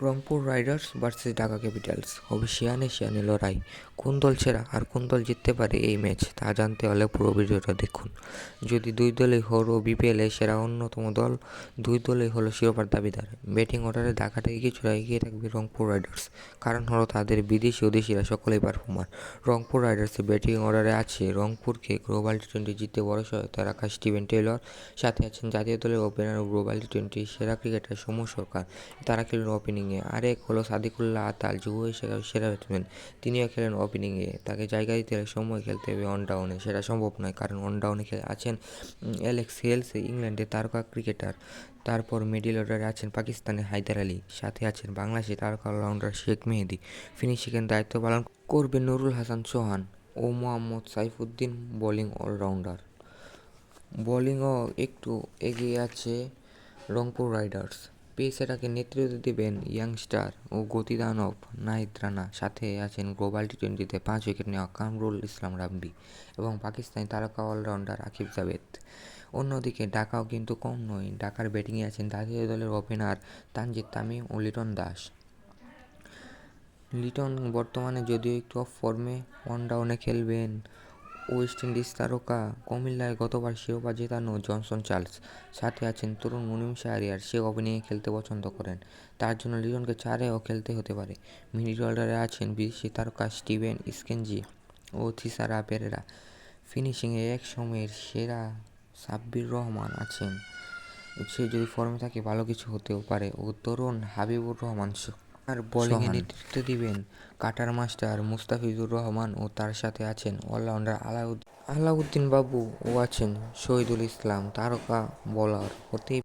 Rangpur Riders versus Dhaka Capitals হবে শিয়ানে শিয়ানে লড়াই। কোন দল সেরা আর কোন দল জিততে পারে এই ম্যাচ তা জানতে হলে পুরো ভিডিওটা দেখুন। যদি দুই দলই হলো বিপিএলে সেরা অন্যতম দল, দুই দলই হলো শিরোপার দাবিদার। ব্যাটিং অর্ডারে ঢাকা থেকে কিছুটা এগিয়ে থাকবে রংপুর রাইডার্স, কারণ হলো তাদের বিদেশি ও দেশিরা সকলেই পারফর্মার। রংপুর রাইডার্সের ব্যাটিং অর্ডারে আছে রংপুরকে গ্লোবাল টি-20 জিততে বড় সহায়তা রাখা স্টিভেন টেইলর, সাথে আছেন জাতীয় দলের ওপেনার ও গ্লোবাল টি-20 সেরা ক্রিকেটার সৌম্য সরকার, তারা খেলেন ওপেনিংয়ে। আরেক হলো সাদিকুল্লাহ আতাল, যুব এশিয়ার সেরা ব্যাটসম্যান, তিনিও খেলেন ওপেনিংয়ে। তাকে জায়গা দিতে হলে সময় খেলতে হবে অন ডাউনে, সেটা সম্ভব নয় কারণ অন ডাউনে আছেন অ্যালেক্স হেলস, ইংল্যান্ডের তারকা ক্রিকেটার। তারপর মিডল অর্ডারে আছেন পাকিস্তানের হায়দার আলী, সাথে আছেন বাংলাদেশের তারকা অলরাউন্ডার শেখ মেহেদী। ফিনিশিংয়ের দায়িত্ব পালন করবেন নুরুল হাসান চৌহান ও মোহাম্মদ সাইফুদ্দিন বোলিং অলরাউন্ডার। বোলিংও একটু এগিয়ে আছে রংপুর রাইডার্স। পেসারকে নেতৃত্ব দেবেন ইয়াংস্টার ও গতিদানব নাহিদ রানা, সাথে আছেন গ্লোবাল টি-20তে 5 উইকেট নেওয়া কামরুল ইসলাম রাব্বি এবং পাকিস্তানি তারকা অলরাউন্ডার আকিব জাভেদ। অন্যদিকে ঢাকাও কিন্তু কম নয়, ঢাকার ব্যাটিংয়ে আছেন জাতীয় দলের ওপেনার তানজিদ তামিম ও লিটন দাস। লিটন বর্তমানে যদিও একটু অফ ফর্মে, ওয়ান ডাউনে খেলবেন ওয়েস্ট ইন্ডিজ তারকা কুমিল্লায় গতবার শিরোপা জেতানো জনসন চার্লস, সাথে আছেন তরুণ মুনিম শাহরিয়ার, সে ওপেনিংয়ে খেলতে পছন্দ করেন, তার জন্য লিটনকে 4-এও খেলতে হতে পারে। মিডল অর্ডারে আছেন বিদেশি তারকা স্টিভেন স্কেনজি ও থিসারা পেরেরা। ফিনিশিংয়ে এক সময়ের সেরা সাব্বির রহমান আছেন, সে যদি ফর্মে থাকে ভালো কিছু হতেও পারে, ও তরুণ হাবিবুর রহমান। আর বোলিংয়ে নেতৃত্ব দিবেন কাটার মাস্টার মুস্তাফিজুর রহমান ও তার সাথে আছেন অলরাউন্ডার আলাউদ্দিন বাবু ও আছেন শহীদুল ইসলাম, তারকা বোলার হতেই